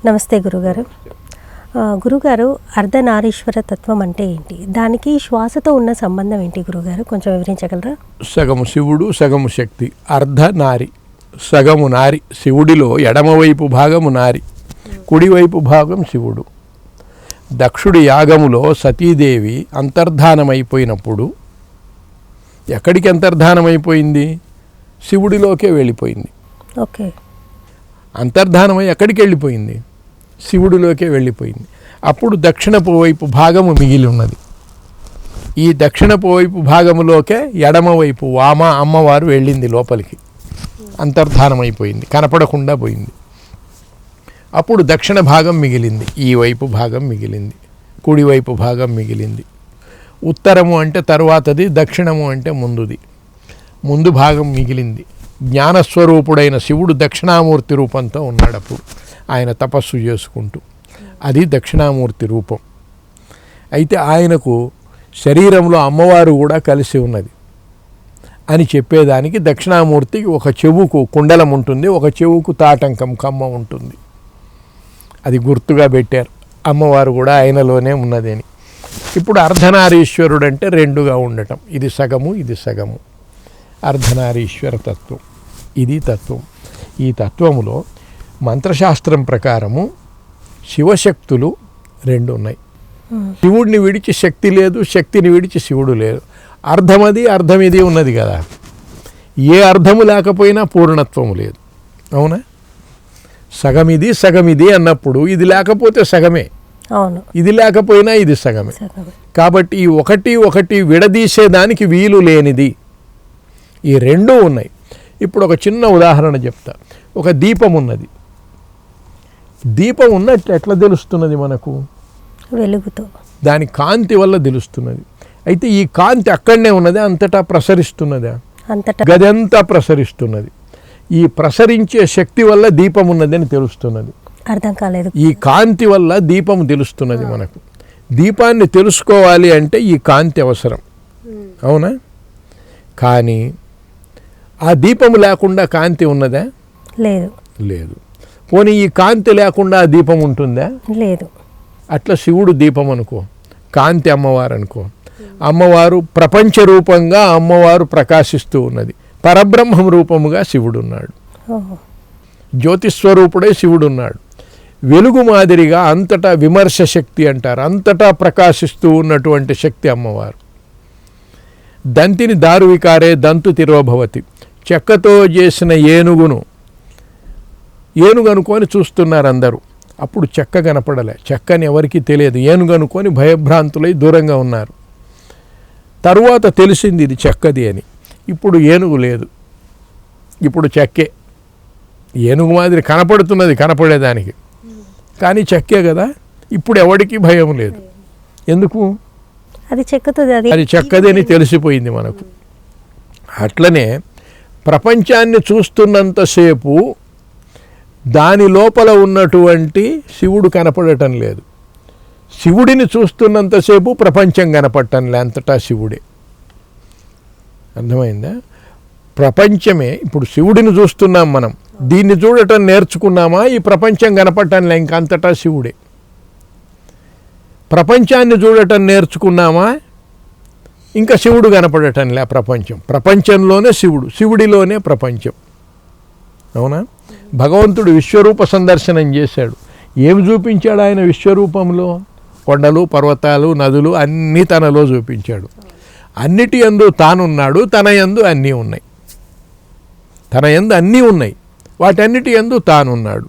నమస్తే గురుగారు. గురుగారు, అర్ధనారీశ్వర తత్వం అంటే ఏంటి? దానికి శ్వాసతో ఉన్న సంబంధం ఏంటి గురుగారు? కొంచెం వివరించగలరా? సగము శివుడు, సగము శక్తి. అర్ధనారి, సగము నారి. శివుడిలో ఎడమవైపు భాగము నారి, కుడివైపు భాగం శివుడు. దక్షుడి యాగములో సతీదేవి అంతర్ధానమైపోయినప్పుడు ఎక్కడికి అంతర్ధానమైపోయింది? శివుడిలోకే వెళ్ళిపోయింది. ఓకే. అంతర్ధానమై ఎక్కడికి వెళ్ళిపోయింది? శివుడిలోకే వెళ్ళిపోయింది. అప్పుడు దక్షిణపు వైపు భాగము మిగిలి ఉన్నది. ఈ దక్షిణపు వైపు భాగములోకే ఎడమవైపు వామ అమ్మవారు వెళ్ళింది లోపలికి. అంతర్ధానమైపోయింది, కనపడకుండా పోయింది. అప్పుడు దక్షిణ భాగం మిగిలింది, ఈ వైపు భాగం మిగిలింది, కుడివైపు భాగం మిగిలింది. ఉత్తరము అంటే తరువాతది, దక్షిణము అంటే ముందుది. ముందు భాగం మిగిలింది. జ్ఞానస్వరూపుడైన శివుడు దక్షిణామూర్తి రూపంతో ఉన్నాడు అప్పుడు, ఆయన తపస్సు చేసుకుంటూ. అది దక్షిణామూర్తి రూపం. అయితే ఆయనకు శరీరంలో అమ్మవారు కూడా కలిసి ఉన్నది అని చెప్పేదానికి దక్షిణామూర్తికి ఒక చెవుకు కుండలం ఉంటుంది, ఒక చెవుకు తాటంకం కమ్మ ఉంటుంది. అది గుర్తుగా పెట్టారు. అమ్మవారు కూడా ఆయనలోనే ఉన్నదని. ఇప్పుడు అర్ధనారీశ్వరుడు అంటే రెండుగా ఉండటం. ఇది సగము, ఇది సగము. అర్ధనారీశ్వర తత్వం, ఇది తత్వం. ఈ తత్వములో మంత్రశాస్త్రం ప్రకారము శివశక్తులు రెండు ఉన్నాయి. శివుడిని విడిచి శక్తి లేదు, శక్తిని విడిచి శివుడు లేదు. అర్ధమది, అర్ధం ఇది ఉన్నది కదా. ఏ అర్ధము లేకపోయినా పూర్ణత్వము లేదు. అవునా? సగమిది సగమిది అన్నప్పుడు ఇది లేకపోతే సగమే, ఇది లేకపోయినా ఇది సగమే. కాబట్టి ఈ ఒకటి ఒకటి విడదీసేదానికి వీలు లేనిది. ఈ రెండూ ఉన్నాయి. ఇప్పుడు ఒక చిన్న ఉదాహరణ చెప్తా. ఒక దీపం ఉన్నది. దీపం ఉన్నట్లు ఎట్లా తెలుస్తున్నది మనకు? వెలుగుతో, దాని కాంతి వల్ల తెలుస్తున్నది. అయితే ఈ కాంతి అక్కడనే ఉన్నది, అంతటా ప్రసరిస్తున్నదా? గదంతా ప్రసరిస్తున్నది. ఈ ప్రసరించే శక్తి వల్ల దీపం ఉన్నదని తెలుస్తున్నది. అర్థం కాలేదు. ఈ కాంతి వల్ల దీపం తెలుస్తున్నది మనకు. దీపాన్ని తెలుసుకోవాలి అంటే ఈ కాంతి అవసరం. అవునా? కానీ ఆ దీపము లేకుండా కాంతి ఉన్నదా? లేదు. లేదు. పోనీ ఈ కాంతి లేకుండా ఆ దీపం ఉంటుందా? లేదు. అట్లా శివుడు దీపం అనుకో, కాంతి అమ్మవారు అనుకో. అమ్మవారు ప్రపంచ రూపంగా అమ్మవారు ప్రకాశిస్తూ ఉన్నది. పరబ్రహ్మం రూపముగా శివుడున్నాడు. జ్యోతిస్వరూపుడే శివుడున్నాడు. వెలుగు మాదిరిగా అంతటా విమర్శ శక్తి అంటారు, అంతటా ప్రకాశిస్తూ ఉన్నటువంటి శక్తి అమ్మవారు. దంతిని దారువికారే దంతు తిరోభవతి. చెక్కతో చేసిన ఏనుగు అనుకొని చూస్తున్నారు అందరూ. అప్పుడు చెక్క కనపడలే. చెక్కని ఎవరికీ తెలియదు. ఏనుగు అనుకొని భయభ్రాంతులై దూరంగా ఉన్నారు. తరువాత తెలిసింది ఇది చెక్కది అని. ఇప్పుడు ఏనుగు లేదు, ఇప్పుడు చెక్కే. ఏనుగు మాదిరి కనపడుతున్నది కనపడేదానికి, కానీ చెక్కే కదా. ఇప్పుడు ఎవడికి భయం లేదు. ఎందుకు? అది చెక్కది, అది చెక్కది అని తెలిసిపోయింది మనకు. అట్లనే ప్రపంచాన్ని చూస్తున్నంతసేపు దాని లోపల ఉన్నటువంటి శివుడు కనపడటం లేదు. శివుడిని చూస్తున్నంతసేపు ప్రపంచం కనపడటం లే, అంతటా శివుడే. అర్థమైందా? ప్రపంచమే. ఇప్పుడు శివుడిని చూస్తున్నాం మనం, దీన్ని చూడటం నేర్చుకున్నామా? ఈ ప్రపంచం కనపడటంలే, ఇంకంతటా శివుడే. ప్రపంచాన్ని చూడటం నేర్చుకున్నామా? ఇంకా శివుడు కనపడటంలే. ప్రపంచంలోనే శివుడు, శివుడిలోనే ప్రపంచం. అవునా? భగవంతుడు విశ్వరూప సందర్శనం చేశాడు. ఏమి చూపించాడు ఆయన విశ్వరూపంలో? కొండలు, పర్వతాలు, నదులు అన్నీ తనలో చూపించాడు. అన్నిటి యందు తానున్నాడు, తన యందు అన్నీ ఉన్నాయి. తన యందు అన్నీ ఉన్నాయి, వాటన్నిటి యందు తానున్నాడు.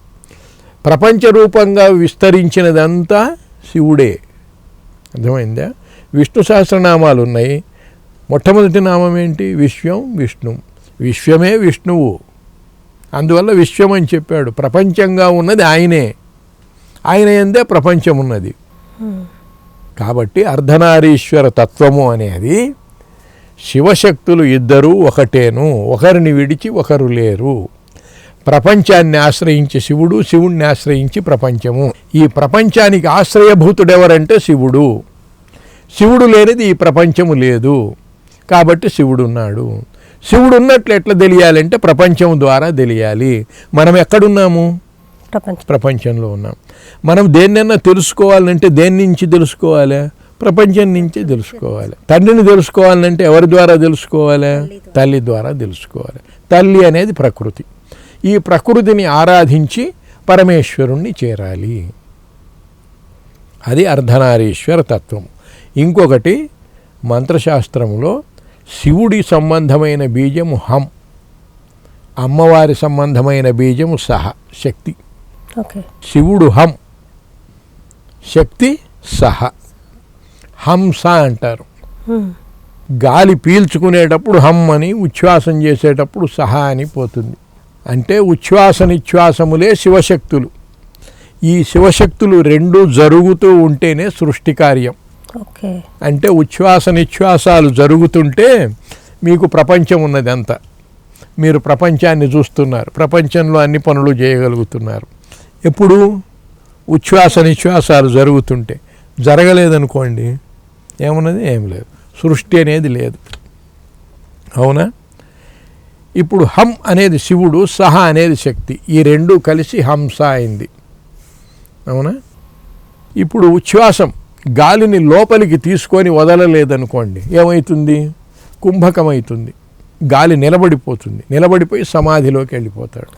ప్రపంచ రూపంగా విస్తరించినదంతా శివుడే. అర్థమైందా? విష్ణు సహస్రనామాలు ఉన్నాయి. మొట్టమొదటి నామం ఏంటి? విశ్వం విష్ణు. విశ్వమే విష్ణువు, అందువల్ల విశ్వం అని చెప్పాడు. ప్రపంచంగా ఉన్నది ఆయనే, ఆయన యందే ప్రపంచం ఉన్నది. కాబట్టి అర్ధనారీశ్వర తత్వము అనేది శివశక్తులు ఇద్దరూ ఒకటేను, ఒకరిని విడిచి ఒకరు లేరు. ప్రపంచాన్ని ఆశ్రయించి శివుడు, శివుణ్ణి ఆశ్రయించి ప్రపంచము. ఈ ప్రపంచానికి ఆశ్రయభూతుడెవరంటే శివుడు. శివుడు లేనిది ఈ ప్రపంచము లేదు. కాబట్టి శివుడు ఉన్నాడు. శివుడు ఉన్నట్లు ఎట్లా తెలియాలంటే ప్రపంచం ద్వారా తెలియాలి. మనం ఎక్కడున్నాము? ప్రపంచంలో ఉన్నాం. మనం దేన్నైనా తెలుసుకోవాలంటే దేని నుంచి తెలుసుకోవాలి? ప్రపంచం నుంచే తెలుసుకోవాలి. తండ్రిని తెలుసుకోవాలంటే ఎవరి ద్వారా తెలుసుకోవాలి? తల్లి ద్వారా తెలుసుకోవాలి. తల్లి అనేది ప్రకృతి. ఈ ప్రకృతిని ఆరాధించి పరమేశ్వరుణ్ణి చేరాలి. అది అర్ధనారీశ్వర తత్వం. ఇంకొకటి మంత్రశాస్త్రంలో శివుడి సంబంధమైన బీజము హం, అమ్మవారి సంబంధమైన బీజము సహ, శక్తి. శివుడు హం, శక్తి సహ. హంస అంటారు. గాలి పీల్చుకునేటప్పుడు హం అని, ఉచ్ఛ్వాసం చేసేటప్పుడు సహ అని పోతుంది. అంటే ఉచ్ఛ్వాస నిశ్వాసములే శివశక్తులు. ఈ శివశక్తులు రెండు జరుగుతూ ఉంటేనే సృష్టి కార్యం. అంటే ఉచ్ఛ్వాస నిశ్వాసాలు జరుగుతుంటే మీకు ప్రపంచం ఉన్నది అంతా. మీరు ప్రపంచాన్ని చూస్తున్నారు, ప్రపంచంలో అన్ని పనులు చేయగలుగుతున్నారు. ఎప్పుడు ఉచ్ఛ్వాస నిశ్వాసాలు జరుగుతుంటే. జరగలేదనుకోండి ఏమున్నది? ఏం లేదు, సృష్టి అనేది లేదు. అవునా? ఇప్పుడు హం అనేది శివుడు, సహ అనేది శక్తి. ఈ రెండు కలిసి హంస అయింది. అవునా? ఇప్పుడు ఉచ్ఛ్వాసం గాలిని లోపలికి తీసుకొని వదలలేదనుకోండి ఏమవుతుంది? కుంభకమవుతుంది. గాలి నిలబడిపోతుంది. నిలబడిపోయి సమాధిలోకి వెళ్ళిపోతాడు,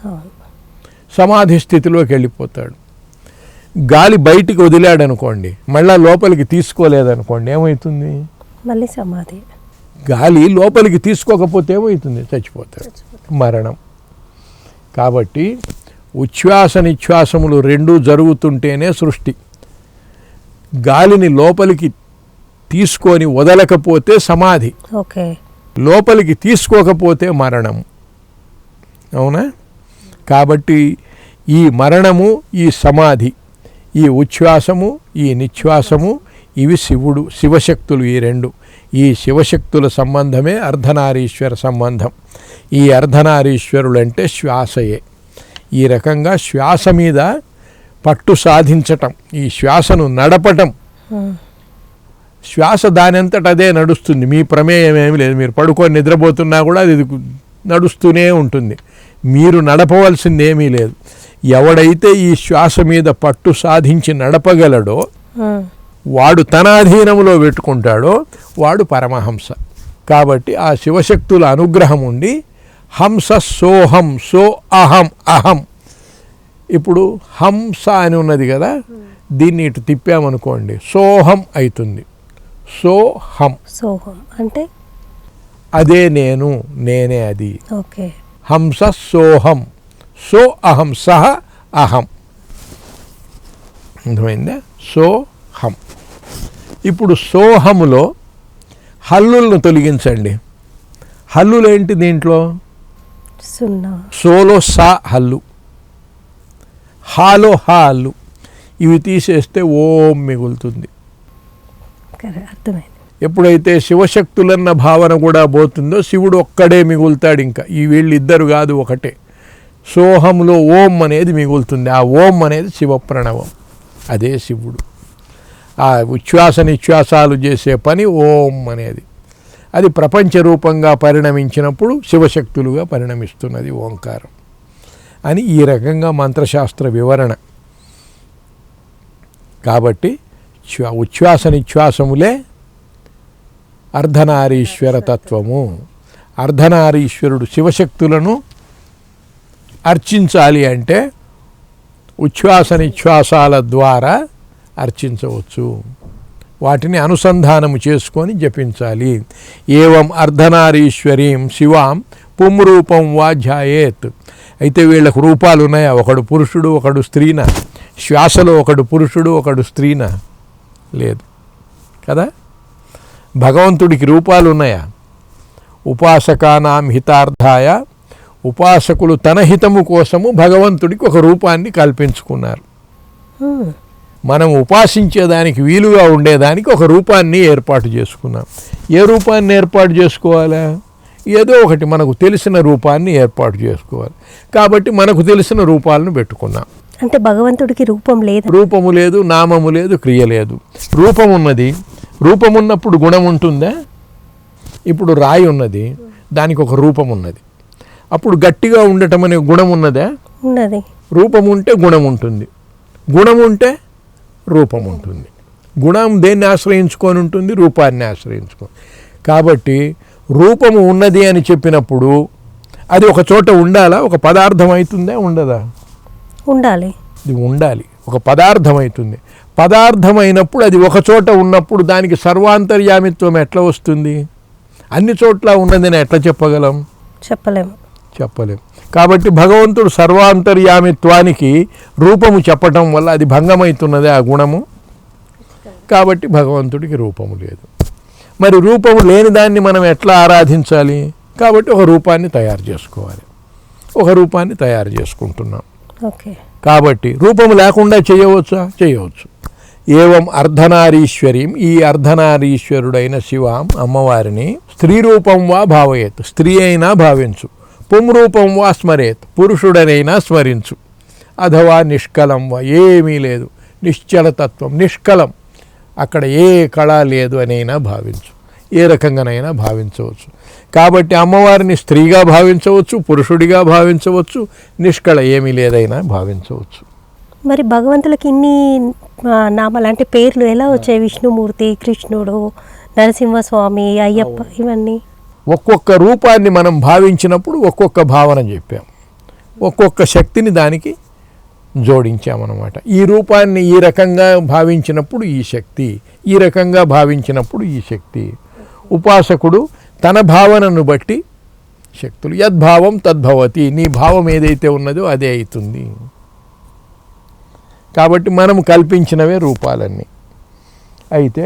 సమాధి స్థితిలోకి వెళ్ళిపోతాడు. గాలి బయటికి వదిలాడనుకోండి, మళ్ళా లోపలికి తీసుకోలేదనుకోండి ఏమవుతుంది? మళ్ళీ సమాధి. గాలి లోపలికి తీసుకోకపోతే ఏమవుతుంది? చచ్చిపోతాడు, మరణం. కాబట్టి ఉచ్ఛ్వాస నిశ్వాసములు రెండూ జరుగుతుంటేనే సృష్టి. గాలిని లోపలికి తీసుకొని వదలకపోతే సమాధి, లోపలికి తీసుకోకపోతే మరణం. అవునా? కాబట్టి ఈ మరణము, ఈ సమాధి, ఈ ఉచ్ఛ్వాసము, ఈ నిశ్వాసము, ఇవి శివుడు, శివశక్తులు. ఈ రెండు, ఈ శివశక్తుల సంబంధమే అర్ధనారీశ్వర సంబంధం. ఈ అర్ధనారీశ్వరులు అంటే శ్వాసయే. ఈ రకంగా శ్వాస మీద పట్టు సాధించటం, ఈ శ్వాసను నడపటం. శ్వాస దానంతట అదే నడుస్తుంది, మీ ప్రమేయం ఏమి లేదు. మీరు పడుకొని నిద్రపోతున్నా కూడా అది నడుస్తూనే ఉంటుంది, మీరు నడపవలసింది ఏమీ లేదు. ఎవడైతే ఈ శ్వాస మీద పట్టు సాధించి నడపగలడో, వాడు తన అధీనంలో పెట్టుకుంటాడో వాడు పరమహంస. కాబట్టి ఆ శివశక్తుల అనుగ్రహం ఉండి హంస సోహం, సో అహం, అహం. ఇప్పుడు హంస అని ఉన్నది కదా, దీన్ని ఇటు తిప్పామనుకోండి సోహం అవుతుంది. సోహం, సోహం అంటే అదే నేను, నేనే అది. ఓకే. హంస సోహం, సో అహం, సహ అహం. అర్థమైందా? సోహం. ఇప్పుడు సోహములో హల్లులను తొలగించండి. హల్లులు ఏంటి దీంట్లో? సున్నా. సోలో సా హల్లు, హాలో హా హల్లు. ఇవి తీసేస్తే ఓం మిగులుతుంది. అర్థమైంది. ఎప్పుడైతే శివశక్తులన్న భావన కూడా పోతుందో శివుడు ఒక్కడే మిగులుతాడు. ఇంకా ఈ వీళ్ళిద్దరు కాదు, ఒకటే. సోహంలో ఓం అనేది మిగులుతుంది. ఆ ఓం అనేది శివప్రణవం, అదే శివుడు. ఆ ఉచ్ఛ్వాస నిశ్వాసాలు చేసే పని ఓం అనేది. అది ప్రపంచ రూపంగా పరిణమించినప్పుడు శివశక్తులుగా పరిణమిస్తున్నది ఓంకారం అని ఈ రకంగా మంత్రశాస్త్ర వివరణ. కాబట్టి ఉచ్ఛ్వాస నిశ్వాసములే అర్ధనారీశ్వర తత్వము. అర్ధనారీశ్వరుడు శివశక్తులను అర్చించాలి అంటే ఉచ్ఛ్వాస నిశ్వాసాల ద్వారా అర్చించవచ్చు. వాటిని అనుసంధానము చేసుకొని జపించాలి. ఏవం అర్ధనారీశ్వరీం శివాం పుంరూపం వా ధ్యాయేత్. అయితే వీళ్ళకు రూపాలు ఉన్నాయా? ఒకడు పురుషుడు, ఒకడు స్త్రీనా? శ్వాసలో ఒకడు పురుషుడు, ఒకడు స్త్రీనా? లేదు కదా. భగవంతుడికి రూపాలు ఉన్నాయా? ఉపాసకానాం హితార్థాయ, ఉపాసకులు తన హితము కోసము భగవంతుడికి ఒక రూపాన్ని కల్పించుకున్నారు. మనం ఉపాసించేదానికి వీలుగా ఉండేదానికి ఒక రూపాన్ని ఏర్పాటు చేసుకున్నాం. ఏ రూపాన్ని ఏర్పాటు చేసుకోవాలా? ఏదో ఒకటి మనకు తెలిసిన రూపాన్ని ఏర్పాటు చేసుకోవాలి. కాబట్టి మనకు తెలిసిన రూపాలను పెట్టుకున్నాం. అంటే భగవంతుడికి రూపం లేదు, రూపము లేదు, నామము లేదు, క్రియ లేదు. రూపం ఉన్నది. రూపం ఉన్నప్పుడు గుణం ఉంటుందా? ఇప్పుడు రాయి ఉన్నది, దానికి ఒక రూపం ఉన్నది. అప్పుడు గట్టిగా ఉండటం అనే గుణం ఉన్నదా? ఉన్నది. రూపం ఉంటే గుణం ఉంటుంది, గుణం ఉంటే రూపం ఉంటుంది. గుణం దేన్ని ఆశ్రయించుకొని ఉంటుంది? రూపాన్ని ఆశ్రయించుకొని. కాబట్టి రూపము ఉన్నది అని చెప్పినప్పుడు అది ఒక చోట ఉండాలా? ఒక పదార్థం అవుతుందా? ఉండదా? ఉండాలి. ఇది ఉండాలి, ఒక పదార్థం అవుతుంది. పదార్థమైనప్పుడు అది ఒక చోట ఉన్నప్పుడు దానికి సర్వాంతర్యామిత్వం ఎట్లా వస్తుంది? అన్ని చోట్ల ఉన్నదని ఎట్లా చెప్పగలం? చెప్పలేం. కాబట్టి భగవంతుడు సర్వాంతర్యామిత్వానికి రూపము చెప్పటం వల్ల అది భంగమవుతున్నది ఆ గుణము. కాబట్టి భగవంతుడికి రూపము లేదు. మరి రూపము లేని దాన్ని మనం ఎట్లా ఆరాధించాలి? కాబట్టి ఒక రూపాన్ని తయారు చేసుకోవాలి. ఒక రూపాన్ని తయారు చేసుకుంటున్నాం. కాబట్టి రూపము లేకుండా చేయవచ్చా? చేయవచ్చు. ఏవం అర్ధనారీశ్వరీం, ఈ అర్ధనారీశ్వరుడైన శివాం అమ్మవారిని స్త్రీ రూపం వా భావయేత్, స్త్రీ అయినా భావించు. పుంరూపం వా స్మరేత్, పురుషుడనైనా స్మరించు. అథవా నిష్కలం వా, ఏమీ లేదు, నిశ్చలతత్వం, నిష్కలం, అక్కడ ఏ కళ లేదు అనైనా భావించు. ఏ రకంగానైనా భావించవచ్చు. కాబట్టి అమ్మవారిని స్త్రీగా భావించవచ్చు, పురుషుడిగా భావించవచ్చు, నిష్కళ ఏమీ లేదైనా భావించవచ్చు. మరి భగవంతులకి ఇన్ని నామాలు అంటే పేర్లు ఎలా వచ్చాయి? విష్ణుమూర్తి, కృష్ణుడు, నరసింహస్వామి, అయ్యప్ప, ఇవన్నీ ఒక్కొక్క రూపాన్ని మనం భావించినప్పుడు ఒక్కొక్క భావన చెప్పాం, ఒక్కొక్క శక్తిని దానికి జోడించామన్నమాట. ఈ రూపాన్ని ఈ రకంగా భావించినప్పుడు ఈ శక్తి, ఈ రకంగా భావించినప్పుడు ఈ శక్తి. ఉపాసకుడు తన భావనను బట్టి శక్తులు, యద్భావం తద్భవతి, నీ భావం ఏదైతే ఉన్నదో అదే అవుతుంది. కాబట్టి మనం కల్పించినవే రూపాలన్నీ. అయితే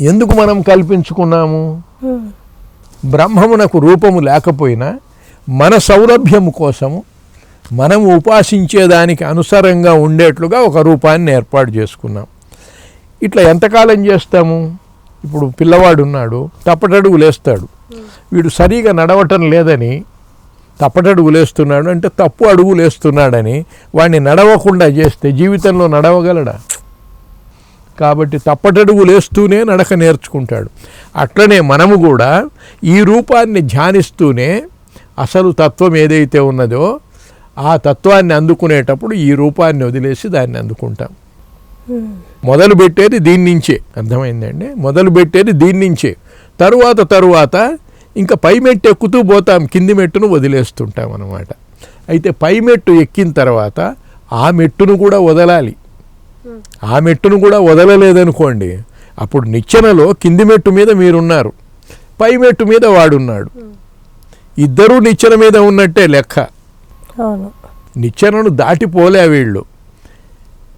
ఎందుకు మనం కల్పించుకున్నాము? బ్రహ్మమునకు రూపము లేకపోయినా మన సౌలభ్యము కోసము మనము ఉపాసించేదానికి అనుసారంగా ఉండేట్లుగా ఒక రూపాన్ని ఏర్పాటు చేసుకున్నాం. ఇట్లా ఎంతకాలం చేస్తాము? ఇప్పుడు పిల్లవాడు ఉన్నాడు, తప్పటడుగులు వేస్తాడు. వీడు సరిగా నడవటం లేదని తప్పటడుగులు వేస్తున్నాడు అంటే తప్పు అడుగులు వేస్తున్నాడని వాడిని నడవకుండా చేస్తే జీవితంలో నడవగలడా? కాబట్టి తప్పటడుగులు వేస్తూనే నడక నేర్చుకుంటాడు. అట్లనే మనము కూడా ఈ రూపాన్ని ధ్యానిస్తూనే అసలు తత్వం ఏదైతే ఉన్నదో ఆ తత్వాన్ని అందుకునేటప్పుడు ఈ రూపాన్ని వదిలేసి దాన్ని అందుకుంటాం. మొదలు పెట్టేది దీని నుంచే, అర్థమైందండి? మొదలు పెట్టేది దీని నుంచే. తరువాత ఇంకా పై మెట్టు ఎక్కుతూ పోతాం, కింది మెట్టును వదిలేస్తుంటాం అన్నమాట. అయితే పై మెట్టు ఎక్కిన తర్వాత ఆ మెట్టును కూడా వదలాలి. ఆ మెట్టును కూడా వదలలేదనుకోండి, అప్పుడు నిచ్చెనలో కింది మెట్టు మీద మీరున్నారు, పై మెట్టు మీద వాడున్నాడు, ఇద్దరూ నిచ్చెన మీద ఉన్నట్టే లెక్క. నిచ్చెనను దాటిపోలే వీళ్ళు.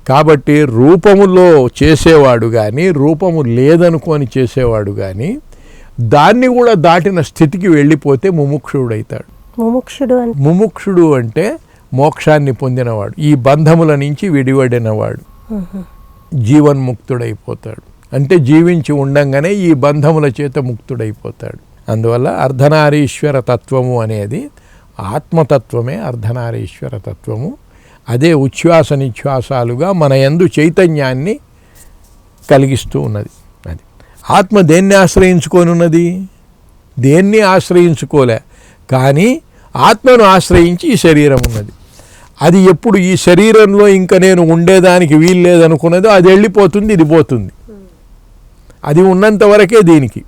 కాబట్టి రూపములో చేసేవాడు కానీ, రూపము లేదనుకొని చేసేవాడు కానీ దాన్ని కూడా దాటిన స్థితికి వెళ్ళిపోతే ముముక్షుడైతాడు. ముముక్షుడు అంటే మోక్షాన్ని పొందినవాడు, ఈ బంధముల నుంచి విడివడినవాడు, జీవన్ముక్తుడైపోతాడు. అంటే జీవించి ఉండంగానే ఈ బంధముల చేత ముక్తుడైపోతాడు. అందువల్ల అర్ధనారీశ్వర తత్వము అనేది ఆత్మతత్వమే. అర్ధనారీశ్వర తత్వము అదే ఉచ్ఛ్వాస నిశ్వాసాలుగా మన యందు చైతన్యాన్ని కలిగిస్తూ ఉన్నది. అది ఆత్మ దేన్ని ఆశ్రయించుకొని ఉన్నది? దేన్ని ఆశ్రయించుకోలే, కానీ ఆత్మను ఆశ్రయించి ఈ శరీరం ఉన్నది. అది ఎప్పుడు ఈ శరీరంలో ఇంకా నేను ఉండేదానికి వీలు లేదనుకున్నదో అది వెళ్ళిపోతుంది, ఇది పోతుంది. అది ఉన్నంత వరకే దీనికి,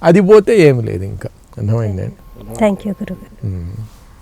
అది పోతే ఏమి లేదు ఇంకా. అర్థమైందండి? థ్యాంక్ యూ గురుగారు.